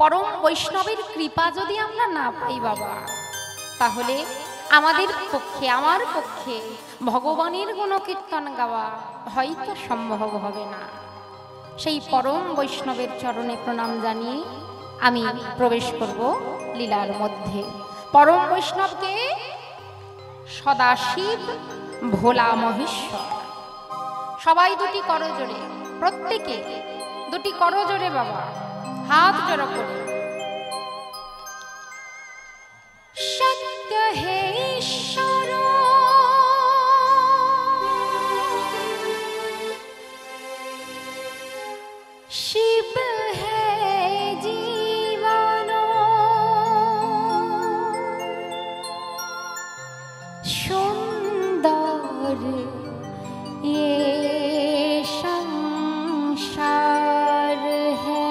পরম বৈষ্ণবের কৃপা যদি আমরা না পাই বাবা, তাহলে আমাদের পক্ষে, আমার পক্ষে ভগবানের গুণকীর্তন গাওয়া হয়তো সম্ভব হবে না। সেই পরম বৈষ্ণবের চরণে প্রণাম জানিয়ে আমি প্রবেশ করব লীলার মধ্যে। পরম বৈষ্ণবকে সদাশিব, ভোলা মহেশ্বর। সবাই দুটি করজোড়ে, প্রত্যেকে দুটি করজোড়ে বাবা, হাত জড়ো করে সত্য হে ঈশ্বর শিব হে জীবন সুন্দর ये संसार है,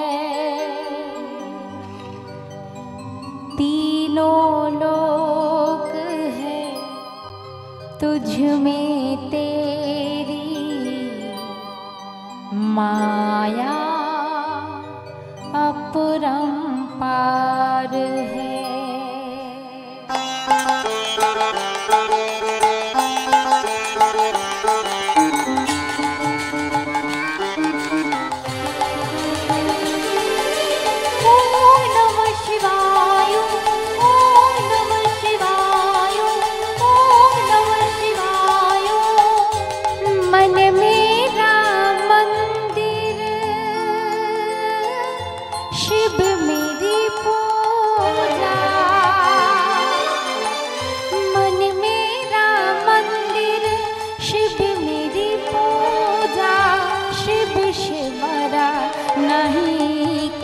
तीनों लोक है तुझ में तेरी माया अपरंपार है।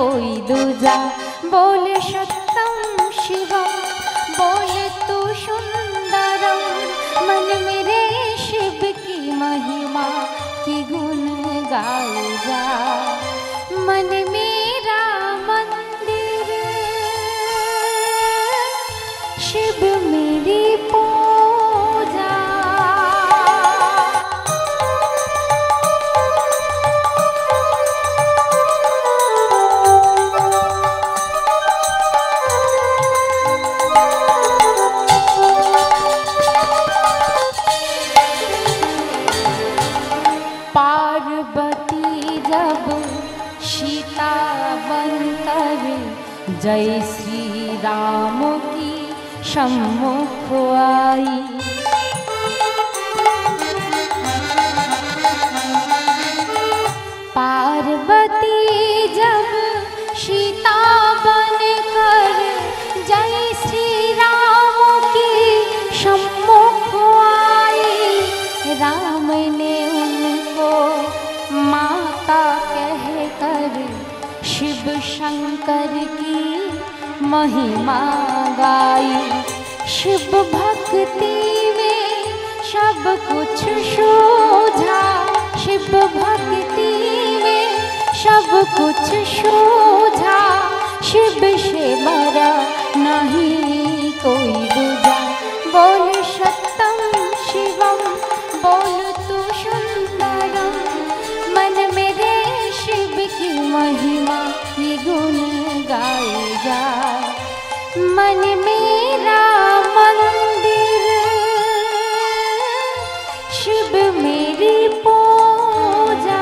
कोई दूजा बोले सत्यम शिवम, बोले तू सुंदरम, मन मेरे शिव की महिमा की गुण गाए जा। मन मेरा मंदिर शिव मेरी पूजा। पार्वती जब सीता बनकर जय श्री राम की सम्मुख आई, पार्वती जब सीता बनकर जय श्री राम की सम्मुख आई, राम ने उनको माता कहकर शिव शंकर की महिमा गाई। शिव भक्ति में सब कुछ सूझा, शिव भक्ति में सब कुछ सूझा, शिव से बड़ा नहीं कोई दूजा। बोल सत्यम शिवम, बोल तू सुंदरम, मन मेरे शिव की महिमा की गुण गाए जा। मन मेरा मंदिर शिव मेरी पूजा।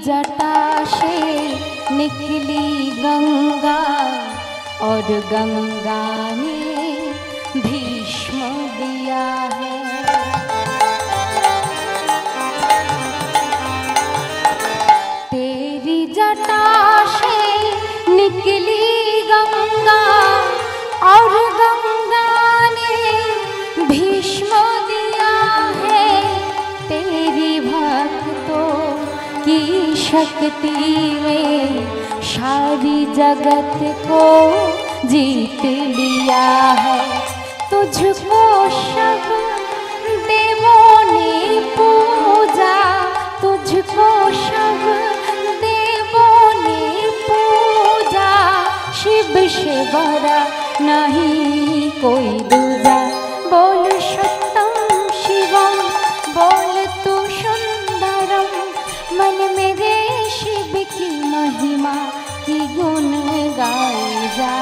जटा से निकली गंगा और गंगा ने भीष्म दिया है। तेरी जटा से निकली गंगा और गंगा ने भीष्म दिया है। तेरी भक्तों की शक्ति में सारी जगत को जीत लिया है। तुझको सब देवों बरा नहीं कोई दूजा। बोल सत्यम शिवम बोल तू सुंदरम, मन मेरे शिव की महिमा की गुण गाए जा।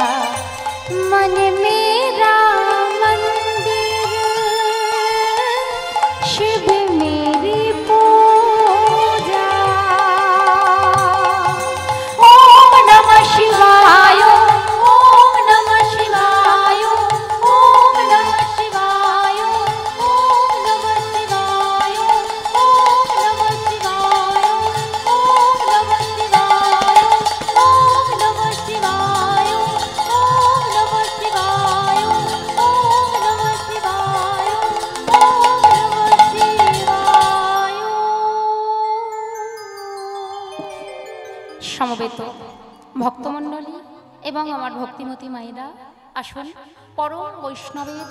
मन मेरा मंदिर शिव मेरी पूजा। ओम नमः शिवाय ओम नमः शिवाय ओम नमः शिवाय ओम नमः शिवाय ओम नमः शिवाय ओम नमः शिवाय ओम नमः शिवाय ओम नमः शिवाय ओम नमः शिवाय ओम नमः शिवाय। সমবেত ভক্তমণ্ডলী এবং আমার ভক্তিমতী মায়েরা, আসুন পরম বৈষ্ণবের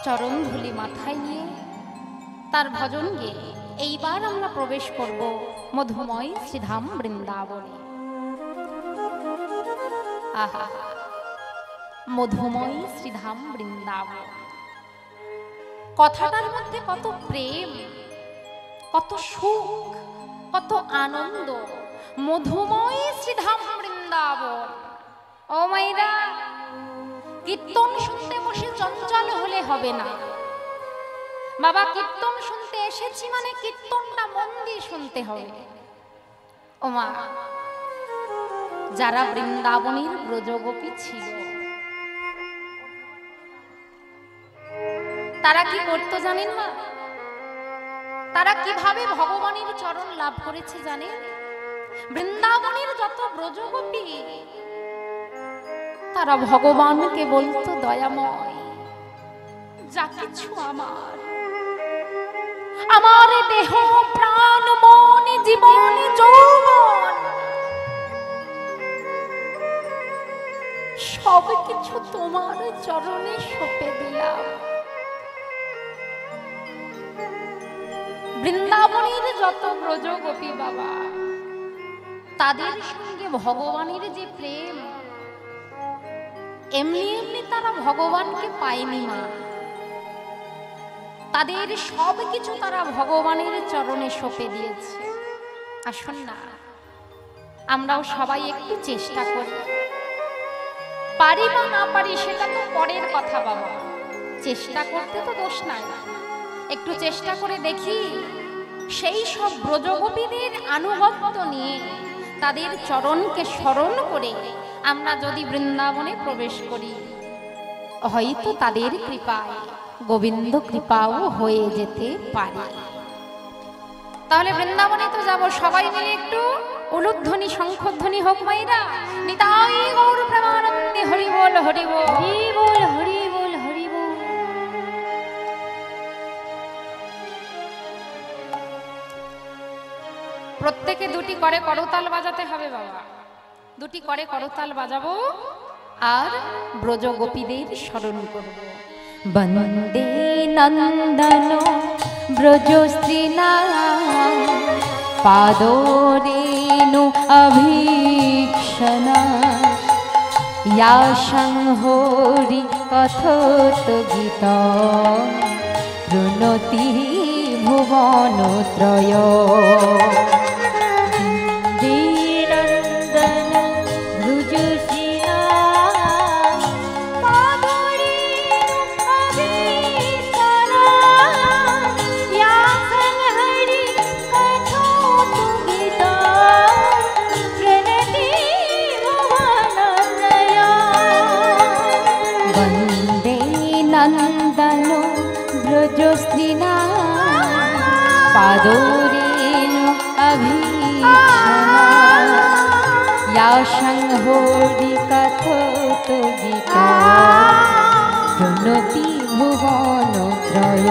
চরণ ধুলি মাথায় নিয়ে তার ভজন গেয়ে এইবার আমরা প্রবেশ করব মধুময় শ্রীধাম বৃন্দাবনে। আহা, মধুময় শ্রীধাম বৃন্দাবন, কথাটার মধ্যে কত প্রেম, কত সুখ, কত আনন্দ। মধুময় শ্রীধাম বৃন্দাবন। ও মাইরা, কীর্তন শুনতে বসে চঞ্চল হলে হবে না বাবা। কীর্তন শুনতে এসেছি মানে কীর্তনটা মন দিয়ে শুনতে হবে। ও মা, যারা বৃন্দাবনের ব্রজগোপী ছিল তারা কি করতো জানেন না? তারা কিভাবে ভগবানের চরণ লাভ করেছে জানেন? বৃন্দাবনের যত ব্রজগোপী তারা ভগবানকে বলতো দয়াময়, যা কিছু আমার, আমার দেহ প্রাণ মন জীবন যৌবন সব কিছু তোমার চরণে সঁপে দিলাম। বৃন্দাবনের যত ব্রজগোপী বাবা, তাদের সঙ্গে ভগবানের যে প্রেম, এমনি এমনি তারা ভগবানকে পায়নি মা। তাদের সব কিছু তারা ভগবানের চরণে সঁপে দিয়েছে। আসুন না, আমরাও সবাই একটু চেষ্টা করি। পারি বা না পারি সেটা তো পরের কথা বাবা, চেষ্টা করতে তো দোষ নাই। একটু চেষ্টা করে দেখি, সেই সব ব্রজগোপীদের আনুগত্য নিয়ে তাদের চরণকে স্মরণ করে আমরা যদি বৃন্দাবনে প্রবেশ করি, হয়তো তাদের কৃপায় গোবিন্দ কৃপাও হয়ে যেতে পারে। তাহলে বৃন্দাবনে তো যাব, সবাই মিলে একটু উলুধ্বনি শঙ্খধ্বনি হোক মাইরা। নিতাই গৌর প্রেমানন্দে হরি বল হরি বল হরি বল হরি বল হরি বল। প্রত্যেকে দুটি করে করতাল বাজাতে হবে বাবা, দুটি করে করতাল বাজাবো আর ব্রজ গোপীদের স্মরণ করব। বন্দে নন্দন ব্রজ স্ত্রীনাম পাদরেণু অভীক্ষণা ইয়া সংহরি কথোত গীত প্রণতি ভুবনত্রয়। পাদরেণু অভীক্ষণা ইয়া সংহরি কথোত গীত প্রণতি ভুবনত্রয়।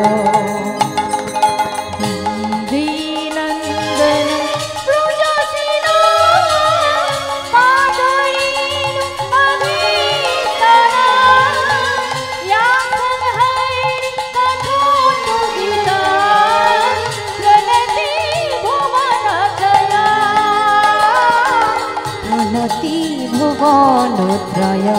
ভুবনত্রয়।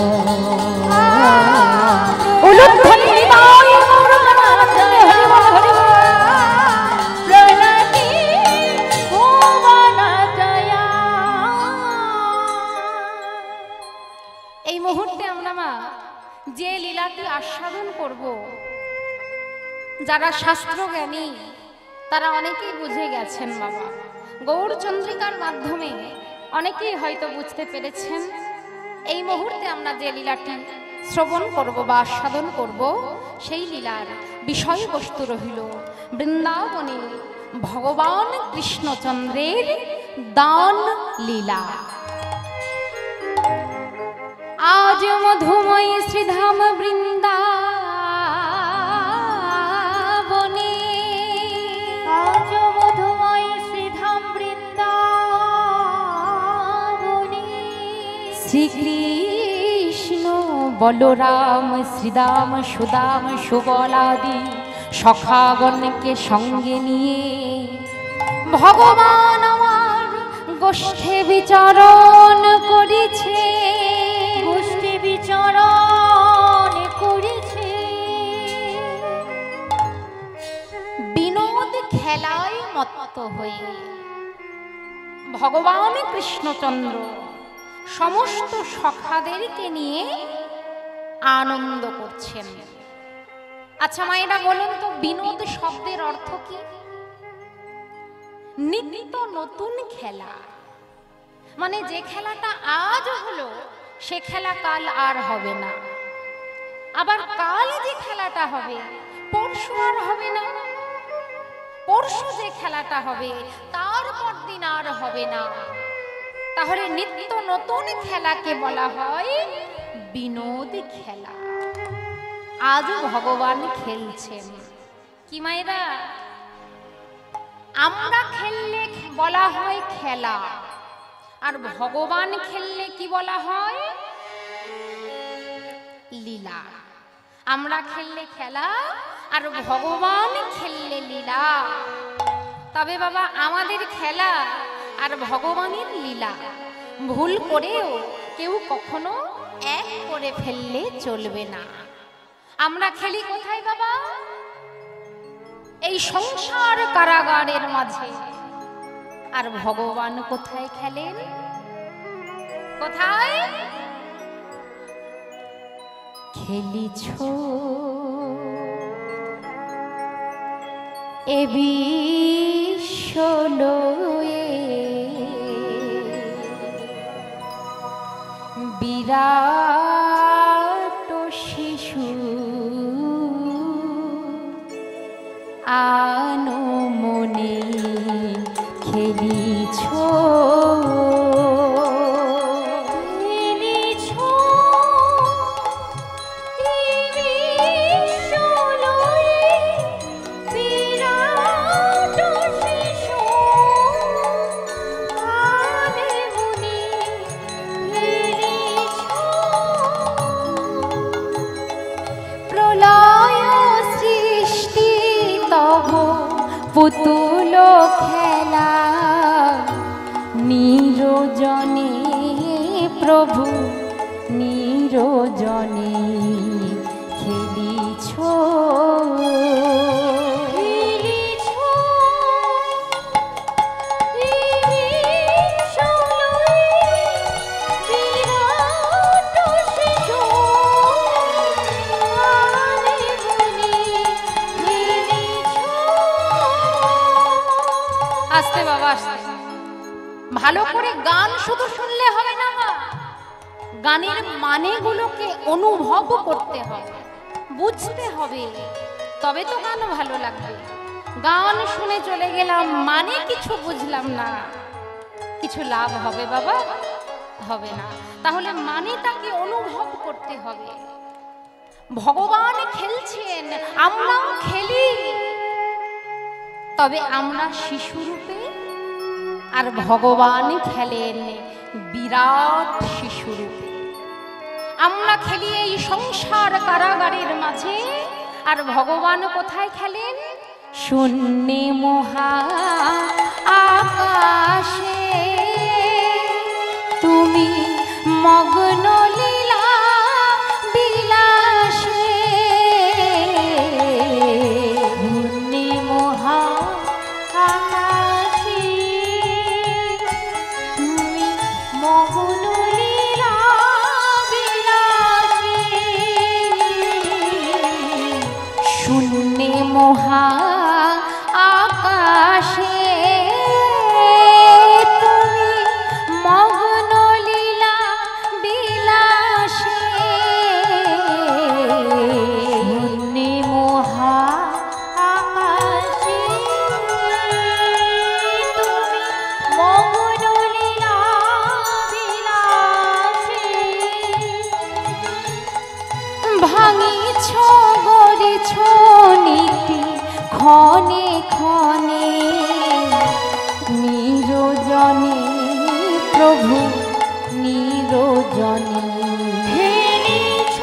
যারা শাস্ত্রজ্ঞানী তারা অনেকেই বুঝে গেছেন বাবা। গৌরচন্দ্রিকার মাধ্যমে অনেকেই হয়তো বুঝতে পেরেছেন। এই মুহূর্তে আমরা যে লীলাটি শ্রবণ করব বা আস্বাদন করব, সেই লীলার বিষয়বস্তু রহিল বৃন্দাবনে ভগবান কৃষ্ণচন্দ্রের দান লীলা। আজ মধুময়ী শ্রীধাম বৃন্দাবনে, আজ মধুময়ী শ্রীধাম বৃন্দাবনে, শ্রীকৃষ্ণ বলরাম শ্রীদাম সুদাম সুবলাদি সখাগণকে সঙ্গে নিয়ে ভগবান আমার গোষ্ঠে বিচরণ করেছে, গোষ্ঠী বিচরণ করেছে। বিনোদ খেলায় মত্ত হয়ে ভগবান কৃষ্ণচন্দ্র সমস্ত সখাদেরকে নিয়ে আনন্দ করছেন। আচ্ছা মায়েরা বলুন তো, বিনোদ শব্দের অর্থ কি? নিত্য নতুন খেলা, মানে যে খেলাটা আজ হলো সে খেলা কাল আর হবে না, আবার কাল যে খেলাটা হবে পরশু আর হবে না, পরশু যে খেলাটা হবে তারপর দিন আর হবে না। তাহলে নিত্য নতুন খেলাকে বলা হয় বিনোদ খেলা। আজও ভগবান খেলছেন। কি মায়েরা, আমরা খেললে বলা হয় খেলা, আর ভগবান খেললে কি বলা হয়? লীলা। আমরা খেললে খেলা, আর ভগবান খেললে লীলা। তবে বাবা, আমাদের খেলা আর ভগবানের লীলা ভুল করেও কেউ কখনো এক করে ফেললে চলবে না। আমরা খেলি কোথায় বাবা? এই সংসার কারাগারের মাঝে। আর ভগবান কোথায় খেলেন? কোথায়? খেলিছ এ বিশ্ব লয়ে বিরাট শিশু আনো মনে খেলিছ পুতুল খেলা নিরজনে প্রভু নিরজনে খেলিছ আস্তে বাবা আস্তে। ভালো করে গান শুধু শুনলে হবে না, গানের মানেগুলোকে অনুভব করতে হবে, বুঝতে হবে, তবে তো গান ভালো লাগবে। গান শুনে চলে গেলাম, মানে কিছু বুঝলাম না, কিছু লাভ হবে বাবা? হবে না। তাহলে মানেটাকে অনুভব করতে হবে। ভগবান খেলছেন, আমরাও খেলি, তবে আমরা শিশুরূপে, আর ভগবান খেলেন বিরাট শিশুরূপে। আমরা খেলি এই সংসার কারাগারের মাঝে, আর ভগবান কোথায় খেলেন? শূন্যে মহা আকাশে তুমি মগ্ন লীলা বিলাসে। শূন্যে মহা আকাশে তুমি মগ্ন লীলা বিলাসে। শূন্যে মহা ক্ষণে ক্ষণে নিরজনে প্রভু নিরজনে ফেলিছ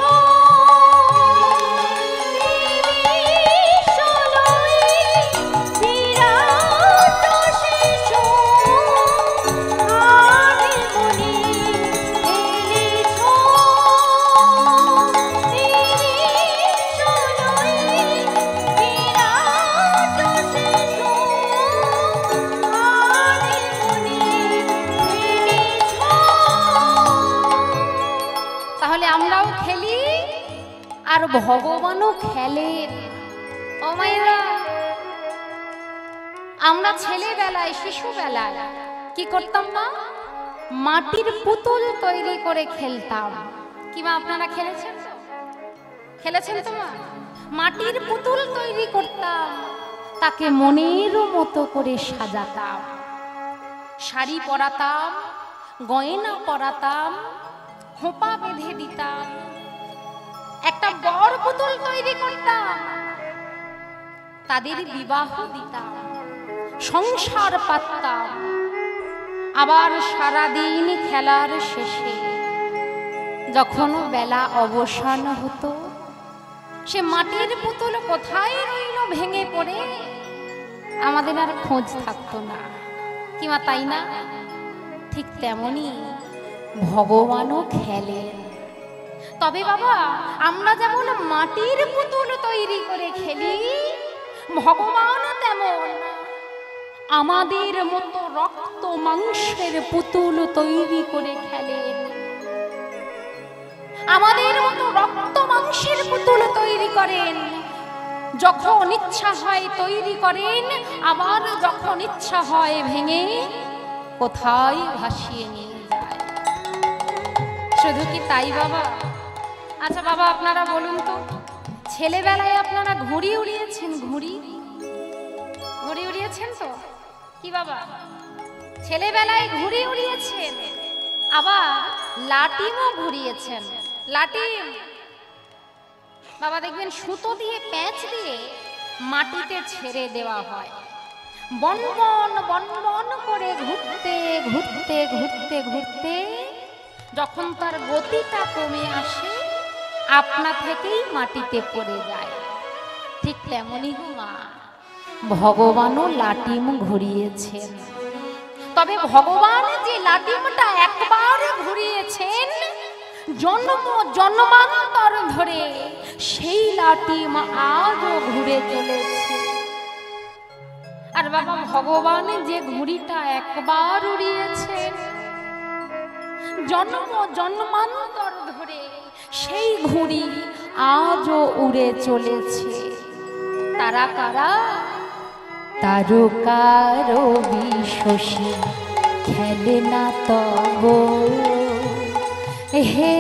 নিমিষলয়ে বিরাট শিশু আনে মনে ফেলিছ নিমিষলয়ে বিরাট শিশু আনে মনে ফেলিছ। তাহলে আমরাও খেলি আর ভগবানও খেলেন। ও মায়েরা, আমরা ছেলেবেলায় শিশুবেলায় কি করতাম না, মাটির পুতুল তৈরি করে খেলতাম। কি মা আপনারা খেলেছেন তো? খেলেছেন তো মা? মাটির পুতুল তৈরি করতাম, তাকে মনের মতো করে সাজাতাম, শাড়ি পরাতাম, গয়না পরাতাম, খোঁপা বেঁধে দিতাম, একটা বর পুতুল তৈরি করতাম, তাদের বিবাহ দিতাম, সংসার পাততাম। আবার সারাদিন খেলার শেষে যখন বেলা অবসান হতো, সে মাটির পুতুল কোথায় রইল ভেঙে পড়ে আমাদের আর খোঁজ থাকতো না। কিমা তাই না? ঠিক তেমনি ভগবানও খেলেন। তবে বাবা, আমরা যেমন মাটির পুতুল তৈরি করে খেলি, ভগবানও তেমন আমাদের মতো রক্ত মাংসের পুতুল তৈরি করে খেলেন। আমাদের মতো রক্ত মাংসের পুতুল তৈরি করেন। যখন ইচ্ছা হয় তৈরি করেন, আবার যখন ইচ্ছা হয় ভেঙে কোথায় ভাসিয়ে নিয়ে যায়। শুধু কি তাই বাবা? আচ্ছা বাবা, আপনারা বলুন তো, ছেলেবেলায় আপনারা ঘুড়ি উড়িয়েছেন? ঘুড়ি ঘুড়ি উড়িয়েছেন তো? কি বাবা, ছেলেবেলায় ঘুড়ি উড়িয়েছেন, আবার লাটিমও ঘুরিয়েছেন। লাটিম বাবা দেখবেন সুতো দিয়ে প্যাঁচ দিয়ে মাটিতে ছেড়ে দেওয়া হয়, বনবন বনবন করে ঘুরতে ঘুরতে ঘুরতে ঘুরতে যখন তার গতিটা কমে আসে, আপনা থেকেই মাটিতে পড়ে যায়। ঠিক তেমনই মা, ভগবানও লাটিম ঘুরিয়েছেন। তবে ভগবান যে লাটিমটা একবার ঘুরিয়েছেন জন্ম জন্মান্তর ধরে, সেই লাটিম আজও ঘুরে চলেছে। আর বাবা, ভগবান যে ঘুড়িটা একবার উড়িয়েছেন জন্ম জন্মান্তর ধরে, সেই ঘুড়ি আজও উড়ে চলেছে। তারা কারা? তারকার বিশ্বসী খেলে না তব, হে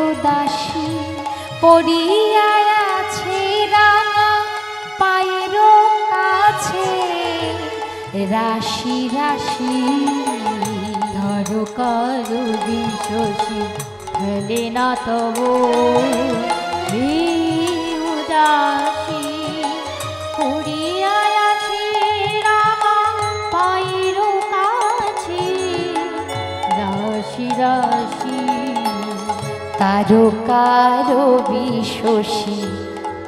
উদাসী পড়িয়া আছে রাঙা পায়ের কাছে, রাশি রাশি তারকার বিশ্বসী খেলে না তব, হে উদাসী পড়িয়া আছে রাঙা পায়ের কাছে, রাশি রাশি। তারকার বিশ্বসী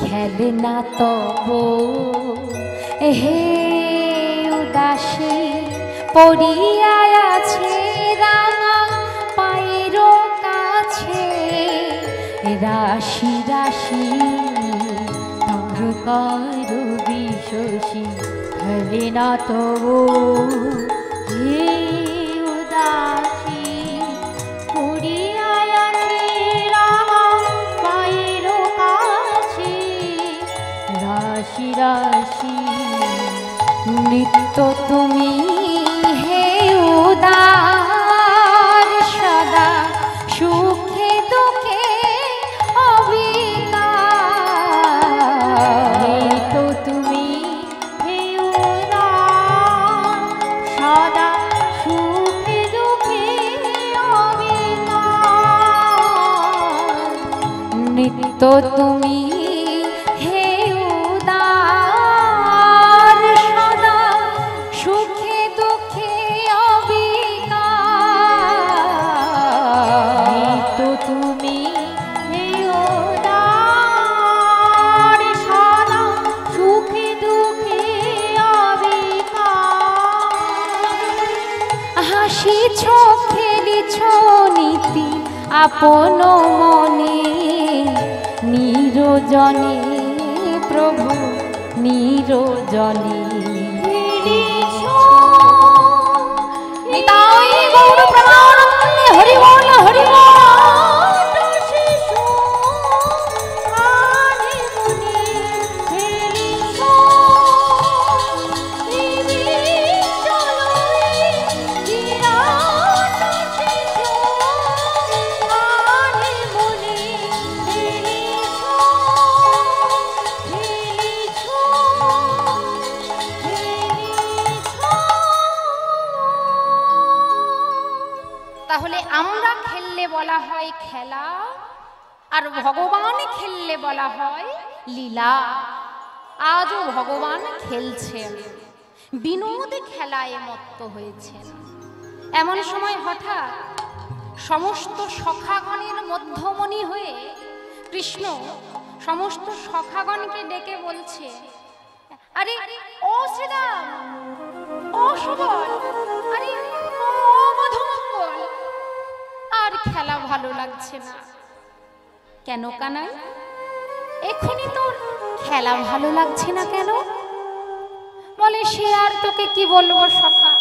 খেলে না তব, হে উদাসী পড়িয়া আছে রাঙা পায়ের কাছে, রাশি রাশি। তারকার বিশ্বসী খেলে না তব, হে উদাসী পড়িয়া আছে রাঙা পায়ের কাছে, রাশি রাশি। নিত্য তুমি হে উদার, সদা সুখে দুঃখে অবিকার। নিত্য তুমি হে উদার, সদা সুখে দুঃখে অবিকার। নিত্য তুমি হে উদার, আপন মনে নিরজনে প্রভু নিরজনে নিতাই গৌর প্রেমানন্দে হরি বল হরি বল। তাহলে আমরা খেললে বলা হয় খেলা, আর ভগবান খেললে বলা হয় লীলা। আজও ভগবান খেলছেন, বিনোদ খেলায় মত্ত হয়েছেন। এমন সময় হঠাৎ সমস্ত সখাগণের মধ্যমণি হয়ে কৃষ্ণ সমস্ত সখাগণকে ডেকে বলছে, আরে ও শ্রীরাম, ও সুবল, আরে ও মধুমঙ্গল, আর খেলা ভালো লাগছে না কেন কানাই? এখনই তোর খেলা ভালো লাগছে না কেন? বলে সে আর তোকে কি বলবো সখা,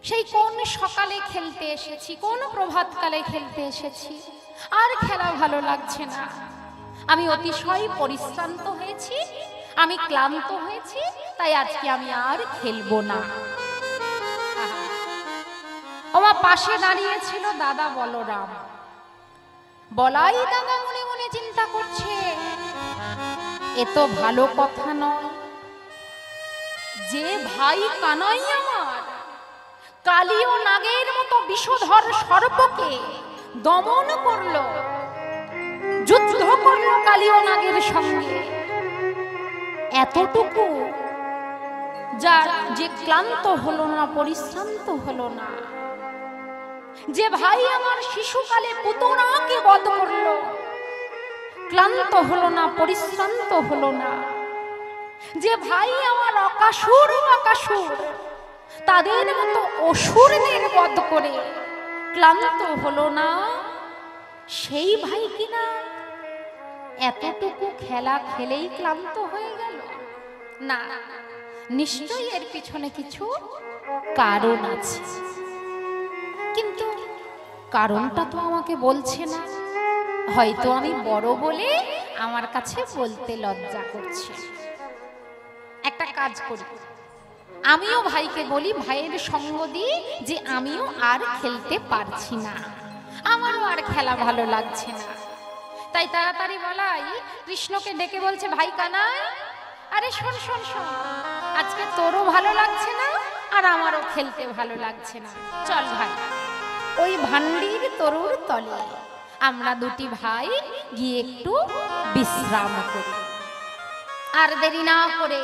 সেই কোন সকালে খেলতে এসেছি, কোন প্রভাতকালে খেলতে এসেছি, আর খেলা ভালো লাগছে না। আমি অতিশয় পরিশ্রান্ত হয়েছি, আমি ক্লান্ত হয়েছি, তাই আজকে আমি আর খেলবো না। আমার পাশে দাঁড়িয়েছিল দাদা বলরাম। বলাই দাদা মনে মনে চিন্তা করছে, এ তো ভালো কথা নয়, যে ভাই কানাই আমার কালী ও নাগের মতো বিষধর সর্পকে দমন করলো, যুদ্ধ করলো কালী ও নাগের সঙ্গে, এতটুকু যার যে ক্লান্ত হলো না, পরিশ্রান্ত হলো না, যে ভাই আমার শিশুকালে পুতনাকে বধ করলো, ক্লান্ত হলো না, পরিশ্রান্ত হলো না, যে ভাই আমার অকাসুর অকাসুর তাদের মতো অসুরদের বধ করে ক্লান্ত হলো না, সেই ভাই কিনা এতটুকু খেলা খেলেই ক্লান্ত হয়ে গেল? না, নিশ্চয়ই এর পিছনে কিছু কারণ আছে, কিন্তু কারণটা তো আমাকে বলছে না। হয়তো আমি বড় বলে আমার কাছে বলতে লজ্জা করছে। একটা কাজ করি, আমিও ভাইকে বলি, ভাইয়ের সঙ্গ দিই যে আমিও আর খেলতে পারছি না, আমারও আর খেলা ভালো লাগছে না। তাই তাড়াতাড়ি বলাই কৃষ্ণকে ডেকে বলছে, ভাই কানাই, আরে শোন শোন শোন, আজকে তোরও ভালো লাগছে না আর আমারও খেলতে ভালো লাগছে না, চল ভাই ওই ভান্ডির তরুর তলে আমরা দুটি ভাই গিয়ে একটু বিশ্রাম করি। আর দেরি না করে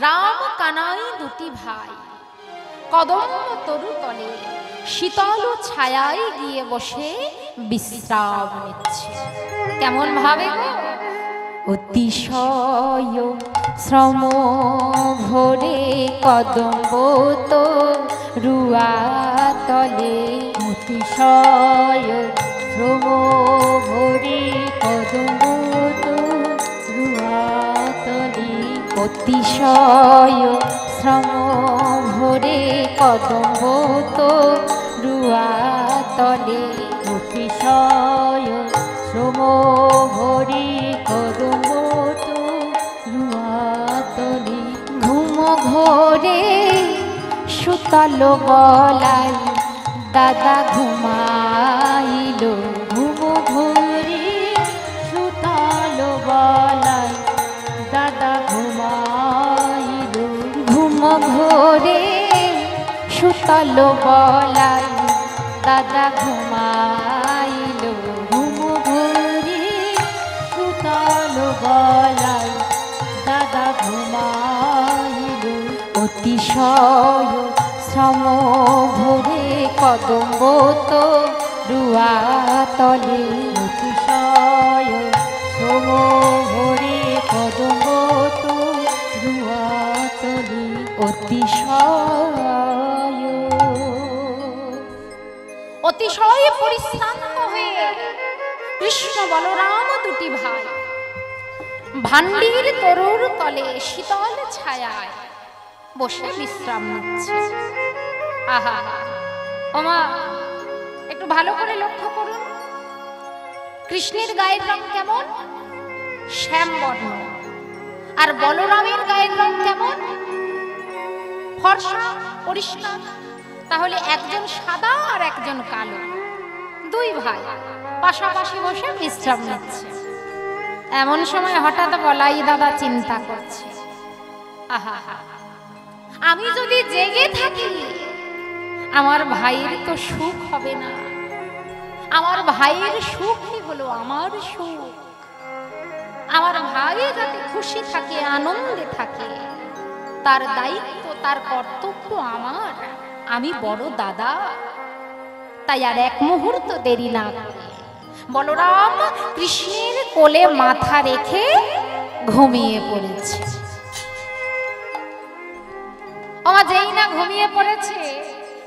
রাম কানাই দুটি ভাই কদম্ব তরু তলে শীতল ছায়ায় গিয়ে বসে বিশ্রাম নিচ্ছে। কেমন ভাবে গো? অতিশয় শ্রম ভরে কদম্ব তো রুয়া তলে, অতিশয় শ্রম ভরে কদম্ব তো রুয়া তলে, অতিশয় শ্রম ভরে কদম্ব তো রুয়া তলে, অতিশয় শ্রম ভরে কদম্ব তো রুয়া তলে, ঘুম ঘোরে সুতল বলাই দাদা ঘুমাইল, ঘুম ঘোরে সুতল বলাই দাদা ঘুমাইল, ঘুম ঘোরে সুতল বলাই দাদা ঘুমাইল, ঘুম ঘোরে সুতল বলাই দাদা ঘুমাইল, অতিশয় শ্রম ভরে কদম্ব তো রুয়া তলে, অতিশয় শ্রম ভরে কদম্ব তো রুয়া তলে, অতিশয় অতিশয় পরিশ্রান্ত হয়ে কৃষ্ণ বলরাম দুটি ভাই ভান্ডির তরুর তলে শীতল ছায়ায় বসে বিশ্রাম নিচ্ছে। আহা, ওমা একটু ভালো করে লক্ষ্য করুন, কৃষ্ণের গায়ের রং কেমন? শ্যামবর্ণ। আর বলরামের গায়ের রং কেমন? ফর্সা, পরিষ্কার। তাহলে একজন সাদা আর একজন কালো, দুই ভাই পাশাপাশি বসে বিশ্রাম নিচ্ছে। এমন সময় হঠাৎ বলাই দাদা চিন্তা করছে, আহা, আমি যদি জেগে থাকি আমার ভাইয়ের তো সুখ হবে না। আমার ভাইয়ের সুখই হলো আমার সুখ। আমার ভাই যাতে খুশি থাকে, আনন্দে থাকে, তার দায়িত্ব, তার কর্তব্য আমার। আমি বড় দাদা। তাই আর এক মুহূর্ত দেরি না করে বলরাম কৃষ্ণের কোলে মাথা রেখে ঘুমিয়ে পড়েছে। আমার যেই না ঘুমিয়ে পড়েছে,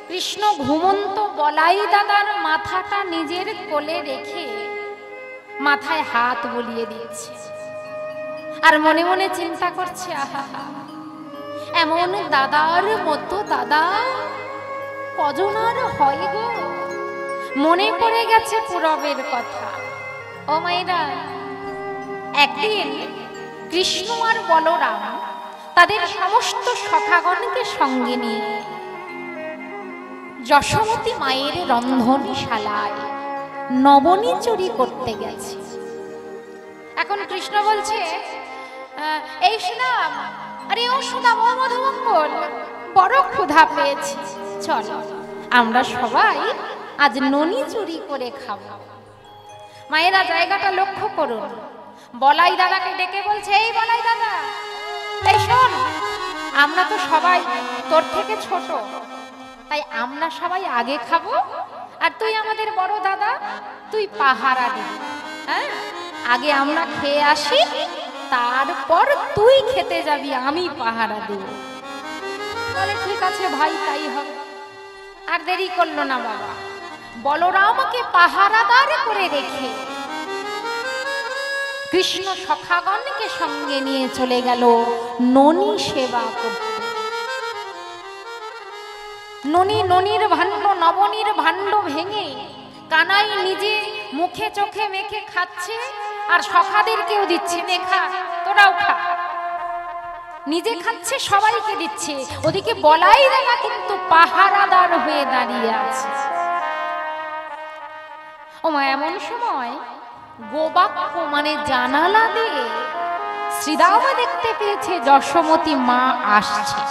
কৃষ্ণ ঘুমন্ত বলাই দাদার মাথাটা নিজের কোলে রেখে মাথায় হাত বুলিয়ে দিচ্ছে। আর মনে মনে চিন্তা করছে, আহা, এমন দাদার মতো দাদা কজন আর হয় গো। মনে পড়ে গেছে পূরবের কথা। ও মায়েরা, একদিন কৃষ্ণ আর বলরাম তাদের সমস্ত সখাগণকে সঙ্গে নিয়ে যশোমতী মায়ের রন্ধনশালায় নবনী চুরি করতে গেছে। এখন কৃষ্ণ বলছে, এই সুদাম, আরে ও সুদাম, ও মধুমঙ্গল, বড় ক্ষুধা পেয়েছি, চল আমরা সবাই আজ ননি চুরি করে খাবো। মায়েরা জায়গাটা লক্ষ্য করুন। বলাই দাদাকে ডেকে বলছে, এই বলাই দাদা, এই শোন, আমরা তো সবাই তোর থেকে ছোট, তাই আমরা সবাই আগে খাবো, আর তুই আমাদের বড় দাদা, তুই পাহারা দিবি। হ্যাঁ, আগে আমরা খেয়ে আসি, তারপর তুই খেতে যাবি, আমি পাহারা দেব। বলে ঠিক আছে ভাই, তাই হবে। আর দেরি করলো না বাবা, বলরামকে পাহারাদার করে রেখে কৃষ্ণ সখাগণকে সঙ্গে নিয়ে চলে গেল ননি সেবা করতে। ননির ভাণ্ড, নবনীর ভাণ্ড ভেঙে কানাই নিজে মুখে চোখে মেখে খাচ্ছে, আর সখাদেরকেও দিচ্ছে, দেখা তোরাও খা। নিজে খাচ্ছে, সবাইকে দিচ্ছে। ওদিকে বলাই দাদা কিন্তু পাহারাদার হয়ে দাঁড়িয়ে আছে। ওমা এমন সময় গোবাক্ষ মানে জানালা দিয়ে শ্রীদামা দেখতে পেয়েছে যশোমতী মা আসছে।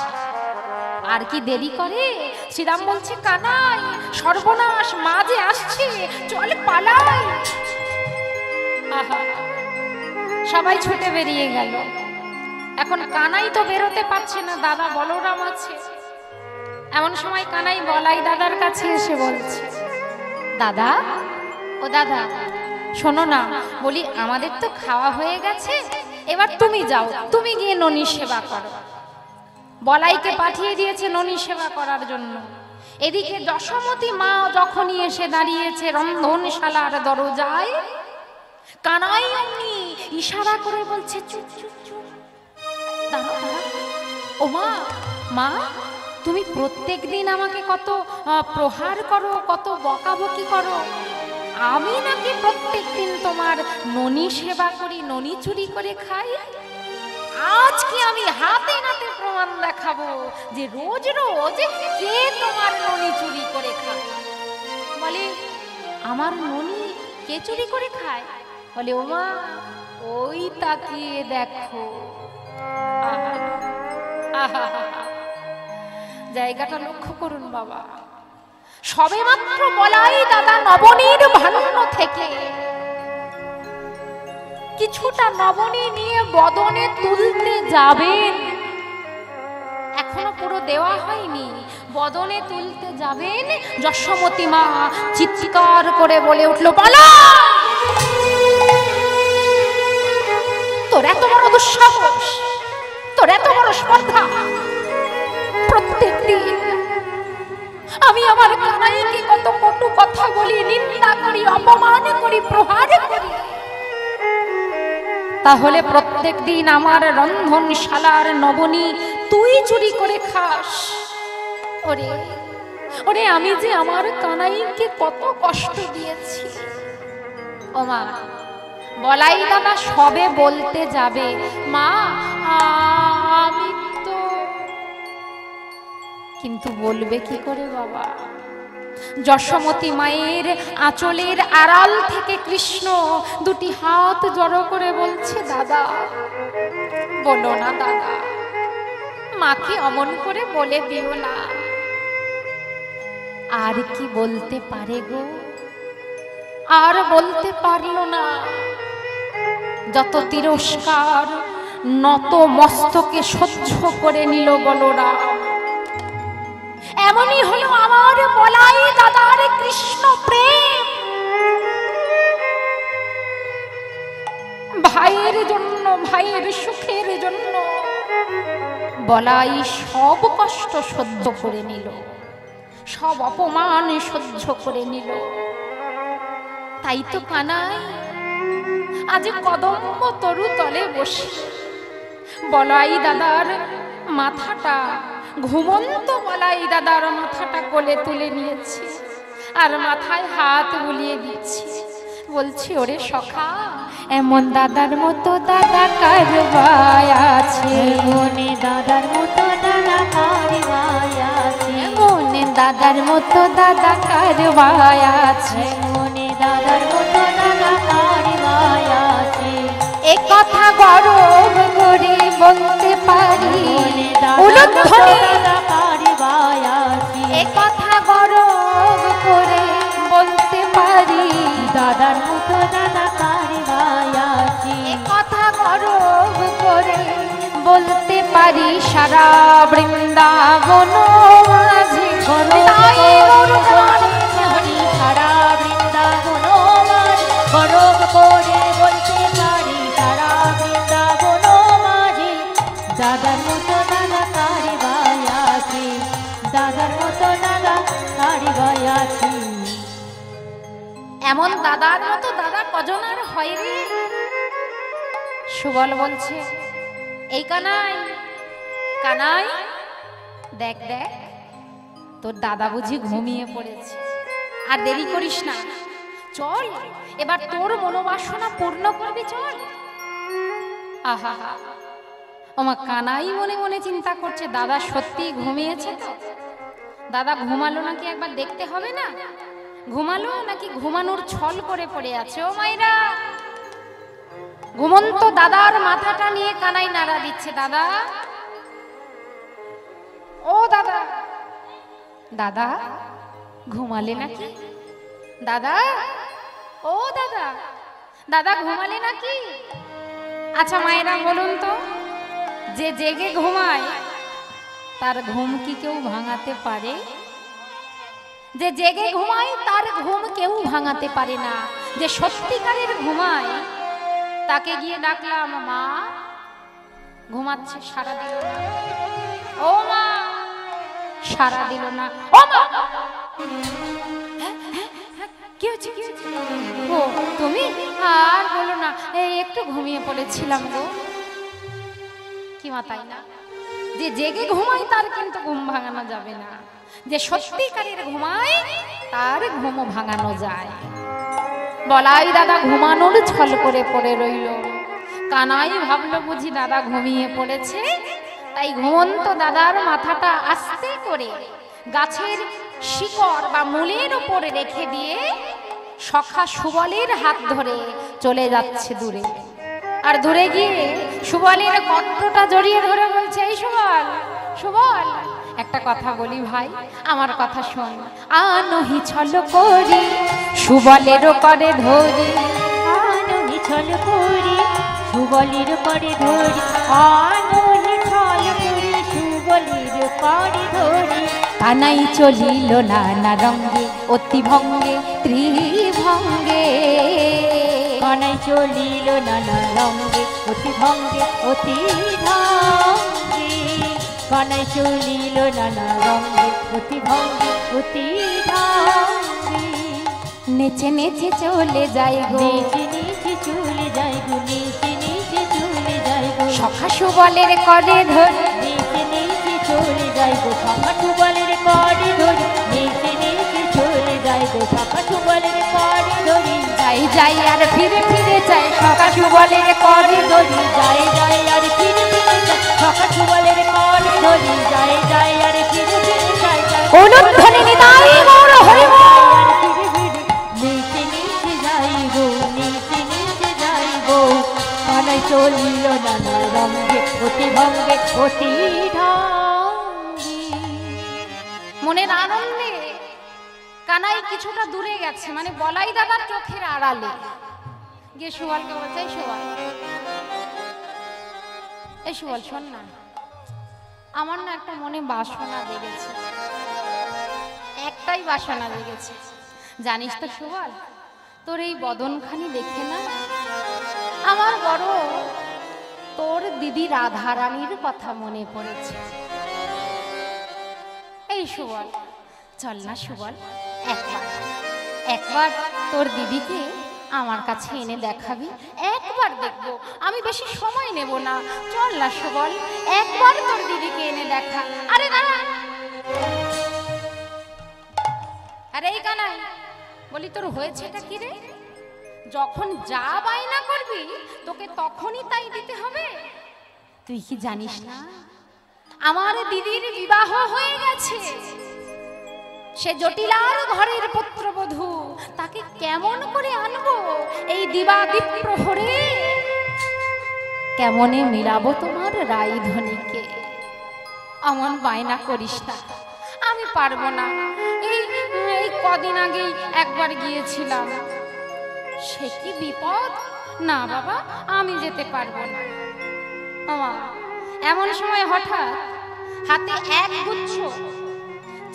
আর কি দেরি করে, শ্রীরাম বলছে, কানাই সর্বনাশ, মা যে আসছে, চল পালাই। সবাই ছুটে বেরিয়ে গেল। এখন কানাই তো বেরোতে পারছে না, দাদা বলরাম আছে। এমন সময় কানাই বলাই দাদার কাছে এসে বলছে, দাদা, ও দাদা শোনো না, বলি আমাদের তো খাওয়া হয়ে গেছে, এবার তুমি যাও, তুমি গিয়ে ননি সেবা করো। বলাইকে পাঠিয়ে দিয়েছে ননি সেবা করার জন্য। এদিকে যশোমতী মা যখনই এসে দাঁড়িয়েছে রন্ধনশালার দরজায়, কানাই অমনি ইশারা করে বলছে, চুপ চুপ চুপ, দাঁড়াও দাঁড়াও। ও মা, মা তুমি প্রত্যেক দিন আমাকে কত প্রহার করো, কত বকাবকি করো, আমি নাকি প্রত্যেক দিন তোমার ননি সেবা করি, ননি চুরি করে খাই। আজকে আমি হাতে নাতে প্রমাণ দেখাবো যে রোজ রোজ কে তোমার ননি চুরি করে খায়। বলে, আমার ননি কে চুরি করে খায়? বলে, ওমা ওই তাকিয়ে দেখো। জায়গাটা লক্ষ্য করুন বাবা। সবে মাত্র বলাই দাদা নবনীর ভাণ্ড থেকে কিছুটা নবনী নিয়ে বদনে তুলতে যাবেন, এখনো পুরো দেওয়া হয়নি, বদনে তুলতে যাবেন, যশোমতী মা চিৎকার করে বলে উঠল, বলা তোর এত বড় দুঃসাহস, তোর এত বড় স্পর্ধা, প্রত্যেক দিন আমি আমার কানাইকে কত কটু কথা বলি, নিন্দা করি, অপমান করি, প্রহার করি, তাহলে প্রত্যেক দিন আমার রন্ধনশালার নবনী তুই চুরি করে খাস। ওরে ওরে, আমি যে আমার কানাইকে কত কষ্ট দিয়েছি। ও মা, বলাই দাদা সবে বলতে যাবে, মা আমি তো, কিন্তু বলবে কি করে বাবা? যশোমতী মায়ের আঁচলের আড়াল থেকে কৃষ্ণ দুটি হাত জড়ো করে বলছে, দাদা বলো না দাদা, মাকে অমন করে বলে দিও না। আর কি বলতে পারে গো? আর বলতে পারল না। যত তিরস্কার নত মস্তকে সহ্য করে নিল বলরাম। এমনই হলো আমার বলাই দাদার কৃষ্ণ প্রেম। ভাইয়ের জন্য, ভাইয়ের সুখের জন্য বলাই সব কষ্ট সহ্য করে নিল, সব অপমান সহ্য করে নিল। তাই তো কানাই আজ কদম্ব তরু তলে বসে বলাই দাদার মাথাটা, ঘুমন্ত বলাই দাদার মাথাটা কোলে তুলে নিয়েছি আর মাথায় হাত বুলিয়ে দিচ্ছি। বলছি, ওরে সখা, এমন দাদার মতো দাদা কার ভাই আছে, মনে দাদার মতো দাদা কার ভাই আছে, মনে দাদার মতো দাদা কার ভাই আছে, মনে দাদার মতো দাদা কার ভাই আছে। এ কথা গর্ব করে বলতে পারি, উলুধ্বনি দাদা কার ভাই আছে, এ কথা গর্ব করে বলতে পারি, দাদার মতো দাদা কার ভাই আছে। এ কথা গর্ব করে বলতে পারি, সারা বৃন্দাবন মাঝে সারা বৃন্দাবন মাঝে গর্ব করে বলতে পারি, সারা বৃন্দাবন মাঝে দাদার মতো দাদা কার ভাই আছে, দাদার মতো দাদা কার ভাই আছে। এমন দাদার মতো দাদা কজন আর হয় রে? সুবল বলছে, এই কানাই, কানাই দেখ দেখ, তোর দাদা বুঝি ঘুমিয়ে পড়েছে। আর দেরি করিস না, চল এবার তোর মনোবাসনা পূর্ণ করবি, চল। আহা, আমার কানাই মনে মনে চিন্তা করছে, দাদা সত্যি ঘুমিয়েছে তো? দাদা ঘুমালো নাকি একবার দেখতে হবে না? ঘুমালো নাকি ঘুমানোর ছল করে পড়ে আছে? ও মাইরা, ঘুমন্ত দাদার মাথাটা নিয়ে কানাই নাড়া দিচ্ছে, দাদা, ও দাদা, দাদা ঘুমালে নাকি? দাদা, ও দাদা, দাদা ঘুমালে নাকি? আচ্ছা মায়েরা বলুন তো, যে জেগে ঘুমায় তার ঘুম কি কেউ ভাঙাতে পারে? যে জেগে ঘুমায় তার ঘুম কেউ ভাঙাতে পারে না। যে সত্যিকারের ঘুমায় তাকে গিয়ে ডাকলাম, মা, ঘুমাচ্ছে, সাড়া দিল না। ও মা, সাড়া দিল না। ও মা, কি হচ্ছে, কি হচ্ছে? ও তুমি? আর বলো না, এই একটু ঘুমিয়ে পড়েছিলাম গো। কি মা, তাই না? যে জেগে ঘুমায় তার কিন্তু ঘুম ভাঙানো যাবে না। যে সত্যিকারের ঘুমায় তার ঘুমও ভাঙানো যায়। বলাই দাদা ঘুমানোর ছল করে পড়ে রইল। কানাই ভাবলো বুঝি দাদা ঘুমিয়ে পড়েছে, তাই ঘুমন্ত দাদার মাথাটা আস্তে করে গাছের শিকড় বা মূলের উপরে রেখে দিয়ে সখা সুবলের হাত ধরে চলে যাচ্ছে দূরে। আর দূরে গিয়ে সুবলের কণ্ঠটা জড়িয়ে ধরে বলছে, এই সুবল, সুবল, একটা কথা বলি ভাই, আমার কথা শোন। আনহি ছল করি সুবলের করে ধরি, আনহি ছল করি সুবলের করে ধরি, আনহি ছল করি সুবলের করে ধরি। কানাই চলিল নানা রঙ্গে অতি ভঙ্গে ত্রিভঙ্গে, কানাই চলিল নানা রঙ্গে অতি ভঙ্গে অতি ভঙ্গে, কানাই চলিল নানা রঙে অতি ভঙ্গে অতি ঢঙ্গে। নেচে নেচে চলে যাই গো, নিচে নিচে চলে যাই গো, নিচে নিচে চলে যাই গো, সখা সুবলের করে ধরে। নিচে নিচে চলে যাই গো, সখা সুবলের করে ধরি, নিচে নিচে চলে যাই গো, সখা সুবলের করে ধরি। যাই যাই আর ফিরে ফিরে যাই, সখা সুবলের করে ধরি। যাই যাই আর ফিরে ফিরে যাই, সখা সুবলের করে ধরি। যাই যাই আর ফিরে ফিরে যাই, অনুধ্বনি নিতাই গৌর হরি বল। নিচে নিচে যাইব, নিচে নিচে যাইব, কানাই চলিল নানা রঙে অতি ভঙ্গে অতি ঢঙ্গে। মনের আনন্দে কানাই কিছুটা দূরে গেছে, মানে বলাই দাদার চোখের আড়ালে গিয়ে সুবলকে বলছে, এই সুবল, এই সুবল শোন না, আমার না একটা মনে বাসনা জেগেছে, একটাই বাসনা জেগেছে। জানিস তো সুবল, তোর এই বদনখানি দেখে না আমার বড় তোর দিদি রাধারানীর কথা মনে পড়েছে। এই সুবল, চল না সুবল, একবার একবার তোর দিদিকে আমার কাছে এনে দেখাবি, একবার দেখবো, আমি বেশি সময় নেব না, চল না সুবল, একবার তোর দিদিকে এনে দেখা। আরে না, আরে এই কানাই, বলি তোর হয়েছেটা কি রে? যখন যা বায়না করবি তোকে তখনই তাই দিতে হবে। তুই কি জানিস না আমার দিদির বিবাহ হয়ে গেছে, সে জটিলার ঘরের পুত্রবধূ, তাকে কেমন করে আনবো এই দিবাদীপ প্রহরে? কেমনে মিলাবো তোমার রাইধনীকে? অমন বায়না করিস না, আমি পারবো না। এই কদিন আগেই একবার গিয়েছিলাম, সে কি বিপদ! না বাবা, আমি যেতে পারবো না। মামা, এমন সময় হঠাৎ হাতে এক গুচ্ছ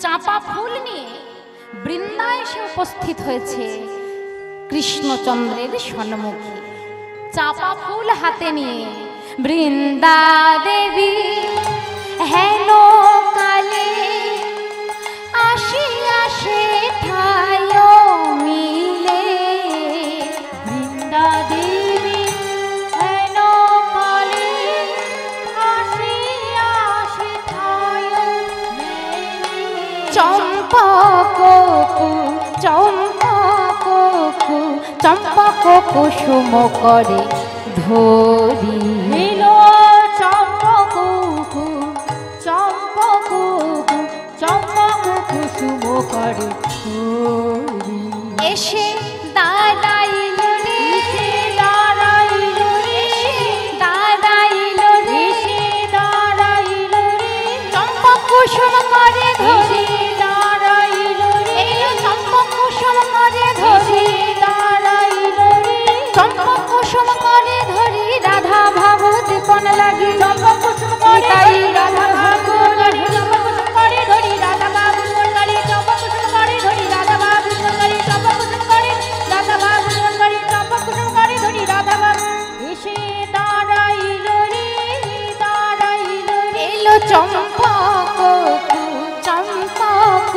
চাঁপা ফুল নিয়ে বৃন্দা এসে উপস্থিত হয়েছে কৃষ্ণচন্দ্রের সম্মুখে। চাঁপা ফুল হাতে নিয়ে বৃন্দা দেবী হেন কালে আসি আসে ঠায় মিলে। বৃন্দা দেবী হেন কালে আসি আসি ঠায় মিলে। চম্পক চম্পক চম্পক কুসুম করে ধরি। এলো চম্পক চম্পক চম্পক কুসুম করে ধরি। এসে দাঁড়াইল রে, এসে দাঁড়াইল রে, এসে দাঁড়াইল রে, এসে দাঁড়াইল রে, চম্পক কুসুম করে ধরি। এসে দাঁড়াইল রে, এলো চম্পক কুসুম করে ধরি, দাঁড়াইল রে, চম্পক কুসুম করে ধরি। রাধা ভাবত কোন লাগি, চম্পক কুসুম করে তাই ধরি, রাধা বাবু ধরি, চম্পক কুসুম করে ধরি, রাধা বাবু ধরি, চম্পক কুসুম করে ধরি, রাধা বাবু ধরি, চম্পক কুসুম করে, রাধা বাবু ধরি, চম্পক কুসুম করে ধরি, রাধা বাবু। এসে দাঁড়াইল রে, দাঁড়াইল রে, এলো চম্পক চম্পক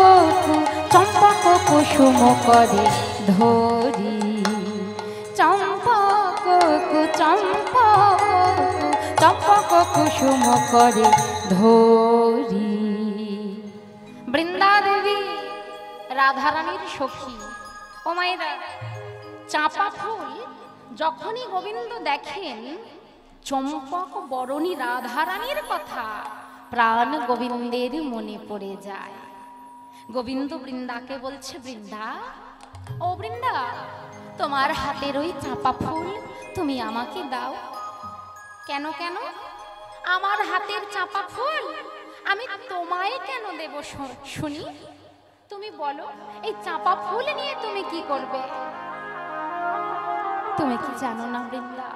চম্পক কুসুম করে ধরি। চম্পক চম্পক চম্পক কুসুম করে ধরি। বৃন্দা দেবী রাধারানীর সখী। ও মায়েরা, চাঁপা ফুল যখনই গোবিন্দ দেখেন চম্পক বরণী রাধারানীর কথা প্রাণ গোবিন্দের মনে পড়ে যায়। গোবিন্দ বৃন্দাকে বলছে, বৃন্দা, ও বৃন্দা, তোমার হাতের ওই চাঁপা ফুল তুমি আমাকে দাও। কেন কেন? আমার হাতের চাঁপা ফুল আমি তোমায় কেন দেব শুনি? তুমি বলো, এই চাঁপা ফুল নিয়ে তুমি কি করবে? তুমি কি জানো না বৃন্দা,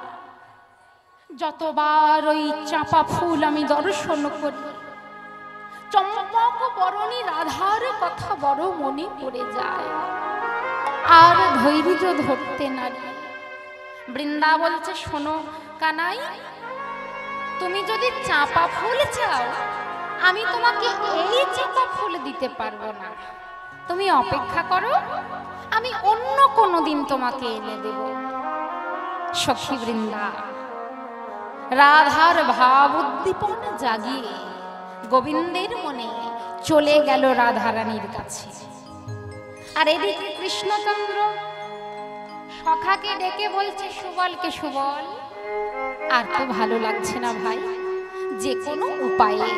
যতবার ওই চাঁপা ফুল আমি দর্শন করি চম্পক বরণী রাধার কথা বড় মনে পড়ে যায়, আর ধৈর্য ধরতে নারি। বৃন্দা বলছে, শোনো কানাই, তুমি যদি চাঁপা ফুল চাও আমি তোমাকে এই চাপা ফুল দিতে পারবো না, তুমি অপেক্ষা করো, আমি অন্য কোনো দিন তোমাকে এনে দেব। সখী বৃন্দা রাধার ভাব উদ্দীপন জাগিয়ে গোবিন্দের মনে চলে গেল রাধারানীর কাছে। আর এদিকে কৃষ্ণচন্দ্র সখাকে ডেকে বলছে, সুবলকে, সুবল আর তো ভালো লাগছে না ভাই, যে কোনো উপায়ে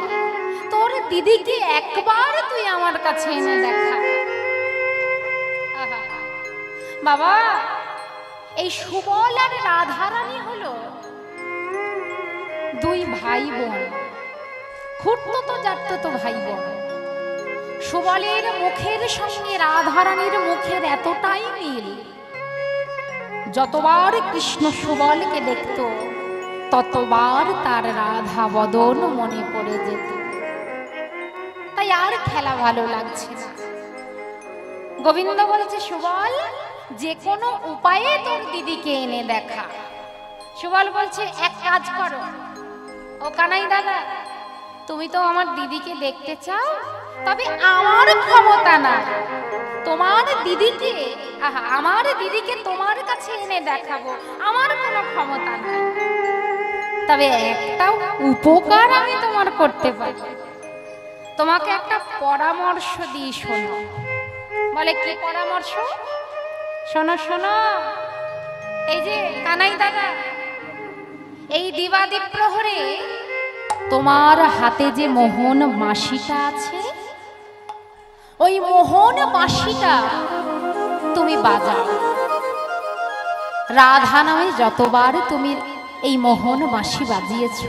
তোর দিদিকে একবার তুই আমার কাছে এনে দেখা। বাবা, এই সুবল আর রাধারানী হলো দুই ভাই বোন, খুঁড়তো জাততো ভাই বোন। সুবলের মুখের সঙ্গে রাধারানীর মুখের এতটাই মিল, যতবার কৃষ্ণ সুবলকে দেখতো ততবার তার রাধা বদন মনে পড়ে যেত। তাই আর খেলা ভালো লাগছে না। গোবিন্দ বলছে, সুবল যে কোনো উপায়ে তোর দিদিকে এনে দেখা। সুবল বলছে, এক কাজ করো, ও কানাই দাদা, তুমি তো আমার দিদিকে দেখতে চাও, তবে আমার ক্ষমতা না তোমার দিদিকে, আমার দিদিকে তোমার কাছে এনে দেখাবো, আমার কোনো ক্ষমতা নাই। তবে একটা উপকার আমি তোমার করতে পারি, তোমাকে একটা পরামর্শ দিই, শোনো। বলে, কি পরামর্শ? শোনো শোনো, এই যে কানাই দাদা, এই দিবাদিপ প্রহরে তোমার হাতে যে মোহন বাঁশিটা আছে, ওই মোহন বাঁশিটা তুমি বাজাও। রাধা নামে যতবার তুমি এই মোহন বাঁশি বাজিয়েছ,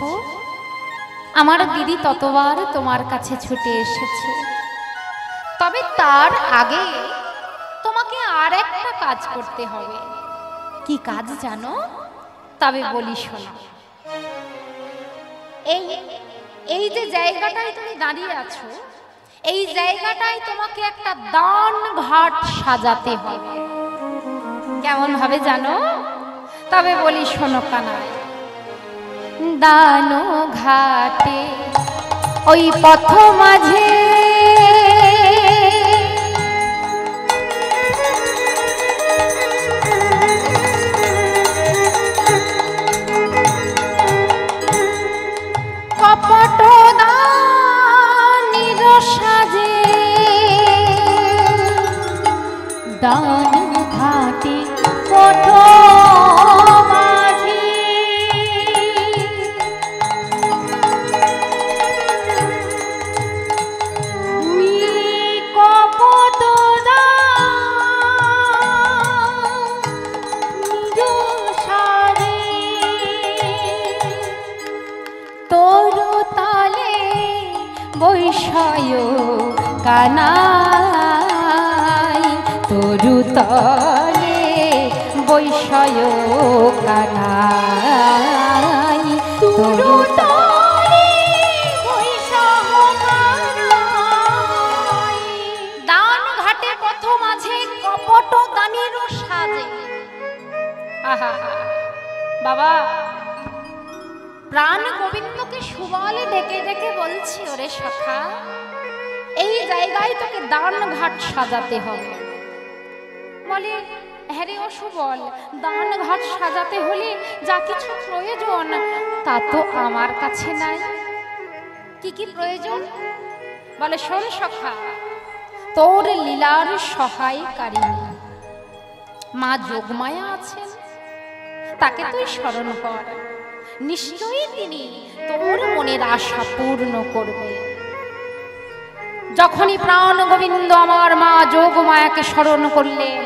আমার দিদি ততবার তোমার কাছে ছুটে এসেছে। তবে তার আগে তোমাকে আর একটা কাজ করতে হবে। কি কাজ জানো? তবে বলি শোনো। এই যে জায়গাটায় তুমি দাঁড়িয়ে আছো, এই জায়গাটায় তোমাকে একটা দান ঘাট সাজাতে হবে। কেমন ভাবে জানো? তবে বলি শোনো কানাই। দান ঘাটে ওই পথ মাঝে কপট দানির সাজে, দান ঘাটে পথ মাঝে কপট দানির সাজে তরু তালে বৈষয় কানাই, তরু তলে বৈষয় কানাই, তরু তলে বৈষয় কানাই। দান ঘাটে পথ মাঝে কপট দানির সাজে। আহা বাবা, প্রাণ গোবিন্দকে সুবলে ডেকে ডেকে বলছি, ওরে সখা, এই জায়গায় তোকে দান ঘাট সাজাতে হবে। বলে, হ্যাঁ রে ও সুবল, দান ঘাট সাজাতে হলে যা কিছু প্রয়োজন তা তো আমার কাছে নাই। কি কি প্রয়োজন? বলে, শোন সখা, তোর লীলার সহায়কারিণী মা যোগমায়া আছেন, তাকে তুই স্মরণ কর, নিশ্চয়ই তিনি তোর মনের আশা পূর্ণ করবে। যখনই প্রাণ গোবিন্দ আমার মা যোগমায়াকে স্মরণ করলেন,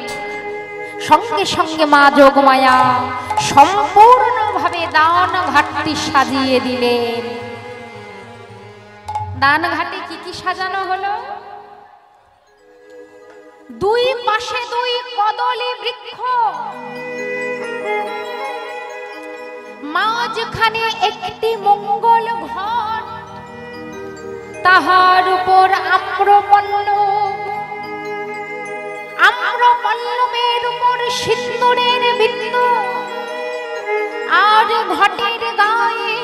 সঙ্গে সঙ্গে মা যোগমায়া সম্পূর্ণভাবে দান ঘাটটি সাজিয়ে দিলেন। দান ঘাটে কি কি সাজানো হলো? দুই পাশে দুই কদলী বৃক্ষ, মাঝখানে একটি মঙ্গল ঘর, তাহার উপর আম্রপল্লবের উপর সিন্দুরের বিন্দু, আর ঘটের গায়ে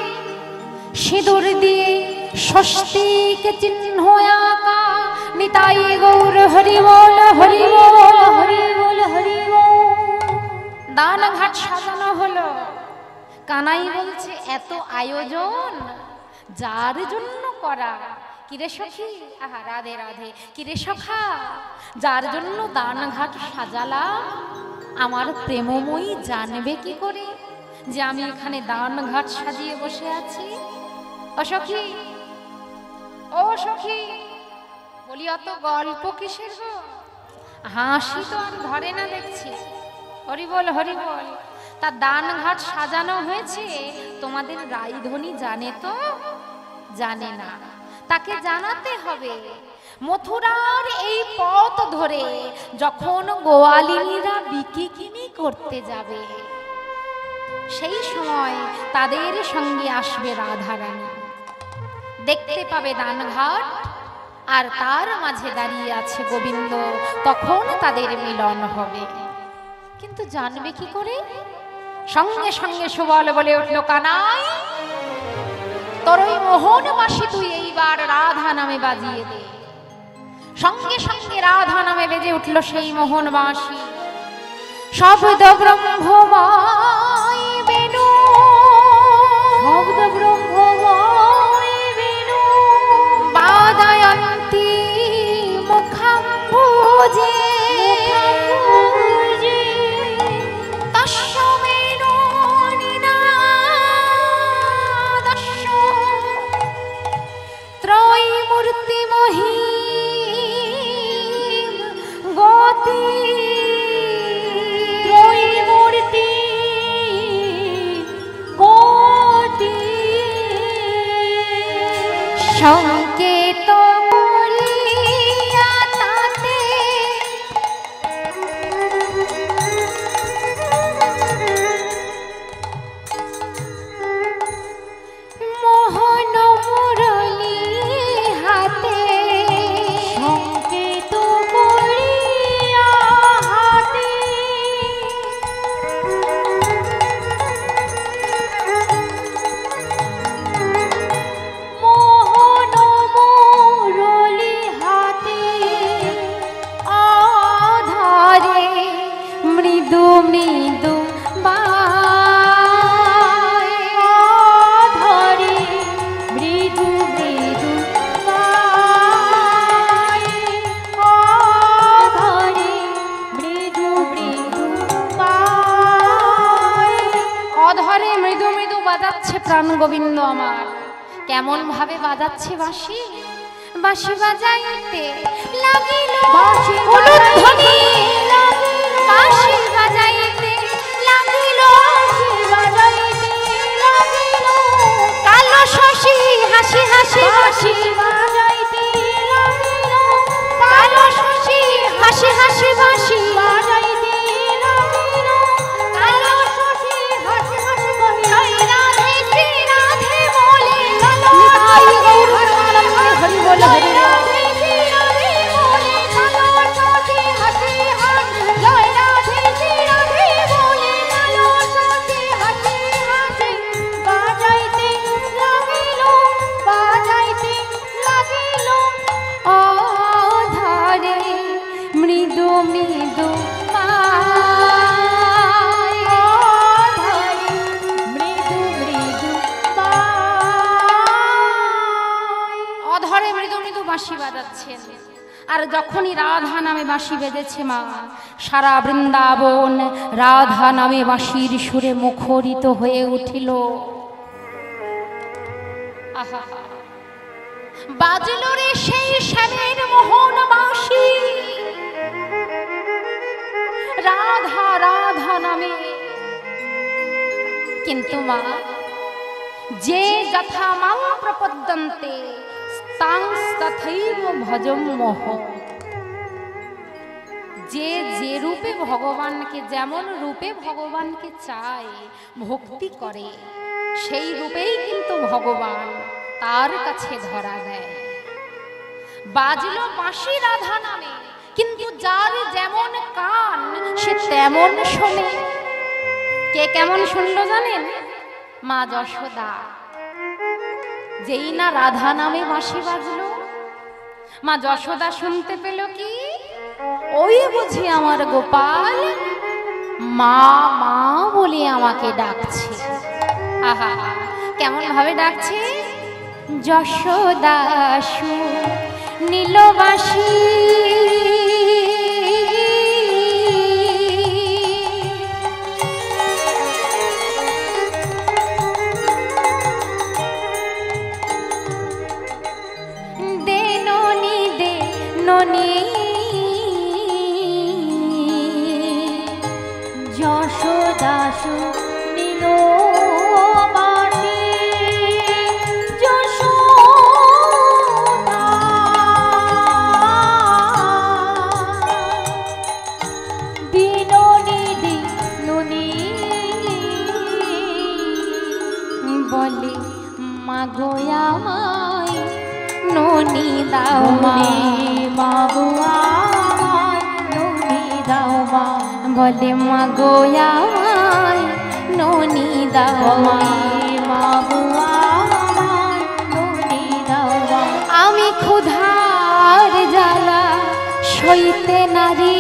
সিঁদুর দিয়ে স্বস্তিক চিহ্ন আঁকা নিতাই গৌর হরি বল হরি বল হরি বল হরি বল। দান ঘাট সাজানো হলো। কানাই বলছে এত আয়োজন যার জন্য করা। কিরে সখী, আহা রাধে রাধে, কিরে সখা, যার জন্য দান ঘাট সাজালাম আমার প্রেমময়ী জানবে কি করে যে আমি এখানে দান ঘাট সাজিয়ে বসে আছি? ও সখী, ও সখী, বলি অত গল্প কিসের গো? হাসি তো আর ধরে না দেখছি। হরি বল হরি বল। তা দান ঘাট সাজানো হয়েছে তোমাদের রাইধনী জানে তো? জানে না, তাকে জানাতে হবে। মথুরার এই পথ ধরে যখন গোয়ালিনীরা বিকিকিনি করতে যাবে সেই সময় তাদের সঙ্গে আসবে রাধারানী, দেখতে পাবে দানঘাট আর তার মাঝে দাঁড়িয়ে আছে গোবিন্দ, তখন তাদের মিলন হবে। কিন্তু জানবে কি করে? সঙ্গে সঙ্গে সুবল বলে উঠল, কানাই তোর ওই মোহন বাঁশি তুই এইবার রাধা নামে বাজিয়ে দে। সঙ্গে সঙ্গে রাধা নামে বেজে উঠল সেই মোহন বাঁশি। শব্দ ব্রহ্মময় বেণু, শব্দ ব্রহ্মময় বেণু বাদয়ন্তী মুখাম্বুজে তস্মেনো নিনাদস্য ত্রয়ীমূর্তিমহী গতি ত্রয়ীমূর্তি গতি সংকেত করিয়া তাতে মোহন মুরলী হাতে সংকেত করিয়া হাতে মোহন মুরলী হাতে আধারে মৃদু মৃদু বায়, আধারে মৃদু মৃদু বায়, আধারে মৃদু মৃদু বায়। অধরে মৃদু মৃদু বাজাচ্ছে প্রাণ গোবিন্দ আমার। কেমন ভাবে বাজাচ্ছে বাঁশি? বাঁশি বাজাইতে লাগিল উলুধ্বনি, বাঁশি বাজাইতে লাগিল, কালো শশী হাসি হাসি বাঁশি বাজাইতে লাগিল, কালো শশী হাসি হাসি বাঁশি বাজাইতে লাগিল, কালো শশী হাসি হাসি বাঁশি রাধে শ্রী রাধে বলে নিতাই গৌর হরি বল হরি রাধে শ্রী রাধে বলে কালো শশী হাসি হাসি জয় রাধে শ্রী রাধে বলে কালো শশী হাসি হাসি বাজাইতে লাগিল, বাজাইতে লাগিল, আধারে মৃদু মৃদু বায়, আধারে মৃদু মৃদু বায়। অধরে মৃদু মৃদু বাঁশি বাজাচ্ছেন। আর যখনই রাধা নামে বাঁশি বেজেছে মা, সারা বৃন্দাবন রাধা নামে বাঁশির সুরে মুখরিত হয়ে উঠিল। আহা, বাজল রে সেই শ্যামের মোহন বাঁশি রাধা রাধা নামে। কিন্তু মা, যে যথা মাং প্রপদ্যন্তে তাং তথৈব ভজম মোহ, যে যে রূপে ভগবানকে, যেমন রূপে ভগবানকে চায় ভক্তি করে, সেই রূপেই কিন্তু ভগবান তার কাছে ধরা দেয়। বাজলো বাঁশি রাধা নামে, কিন্তু যার যেমন কান সে তেমন শোনে। কে কেমন শুনলো জানেন? মা যশোদা। যেই না রাধা নামে বাঁশি বাজলো, মা যশোদা শুনতে পেল কি, ওই বুঝি আমার গোপাল মা মা বলে আমাকে ডাকছে। আহা, কেমন ভাবে ডাকছে, যশোদা নীলবাসী দে ননি দে ননি যশোদা নীল বলে মাগো আমায় ননি দাও মা, মাগো আমায় ননি দাও মা, বলে মাগো আমায় ননি দাও মা, মাগো আমায় ননি দাও মা। আমি ক্ষুধার জ্বালা সইতে নারী,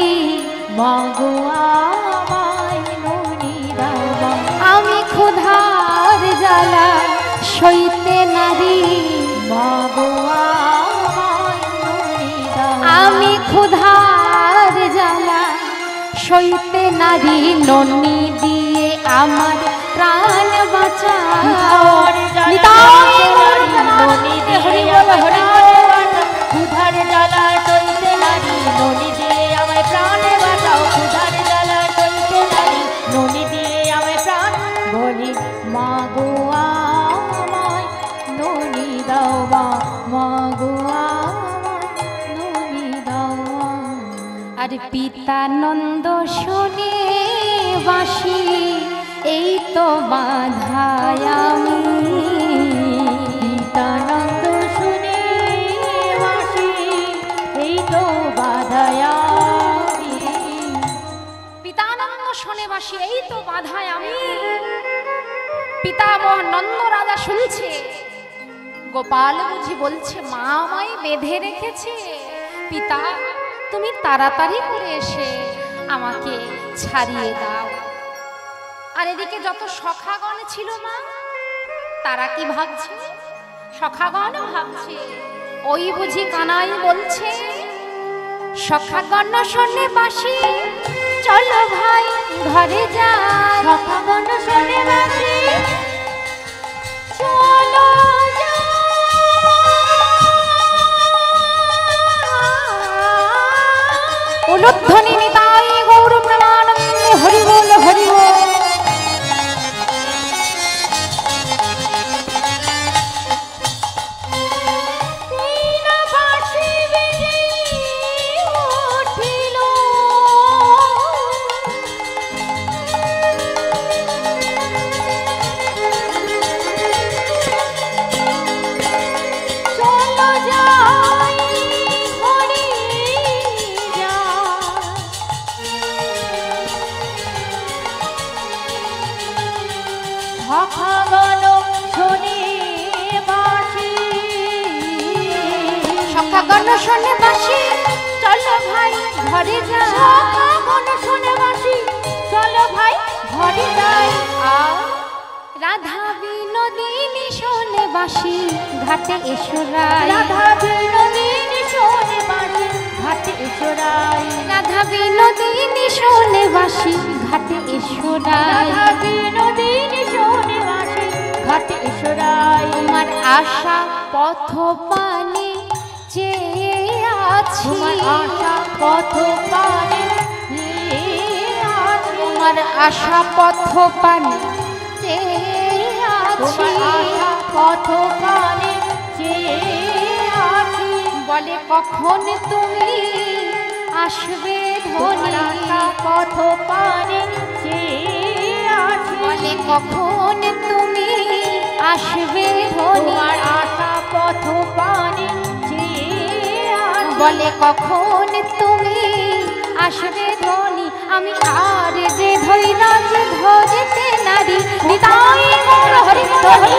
মাগো আমায় ননি দাও মা, আমি ক্ষুধার জ্বালা সইতে নারী, মাগো আমায় ননি দাও, আমি ক্ষুধার জ্বালা সইতে নারী, ননি দিয়ে আমার প্রাণ বাঁচাও। ক্ষুধার জ্বালা সইতে নারী, ননি দিয়ে আমায় প্রাণ বাঁচাও। ক্ষুধার জ্বালা সইতে নারী, ননি দিয়ে আমায় প্রাণ, বলি মাগো আমায় ননি দাও মা, মাগো আমায় ননি দাও মা। আর পিতানন্দ শোনে বাঁশি, এই তো বাঁধায় আমি, পিতানন্দ শুনে বাঁশি, এই তো বাঁধায় আমি। পিতানন্দ শোনে বাঁশি, এই তো বাঁধায় আমি। পিতামহ নন্দ রাজা শুনছে, গোপাল বুঝি বলছে মা আমায় বেঁধে রেখেছে, পিতা তুমি তাড়াতাড়ি করে এসে আমাকে ছাড়িয়ে দাও। আর এদিকে যত সখাগণ ছিল মা, তারা কি ভাবছে, সখাগণ ভাবছে, ওই বুঝি কানাই বলছে, সখাগণ শোনে বাঁশি চলো ভাই ঘরে যাই, সখাগণ শোনে বাঁশি চলো উলুধ্বনি নিতাই গৌর প্রেমানন্দে হরি বল হরি বল। সখাগণ শোনে বাঁশি, সখাগণ শোনে বাঁশি চলো ভাই ঘরে যাই, সখাগণ শোনে বাঁশি চলো ভাই ঘরে যাই। রাধা বিনোদিনী শোনে বাঁশি ঘাটে এসো রাই, রাধা বিনোদিনী শোনে বাঁশি ঘাটে এসো রাই, রাধা বিনোদিনী শোনে বাঁশি ঘাটে এসো রাই, রাধা বিনোদিনী শোনে বাঁশি ঘাটে এসো রাই। তোমার আশা পথ পানে চেয়ে আছি, তোমার আশা পথ পানে আছি, তোমার আশা পথ পানে চেয়ে তোমার আছি, আশা পথ পানে চেয়ে আছি। বলে কখন তুমি আসবে তোমার ধনী, আশা পথ পানে চেয়ে আছি, বলে কখন তুমি আসবে ধনী, তোমার আশা পথ পানে চেয়ে আছি, বলে কখন তুমি আসবে ধনী, আমি আর যে ধৈরাজ ধরতে নারী, নিতাই গৌর হরি হরি।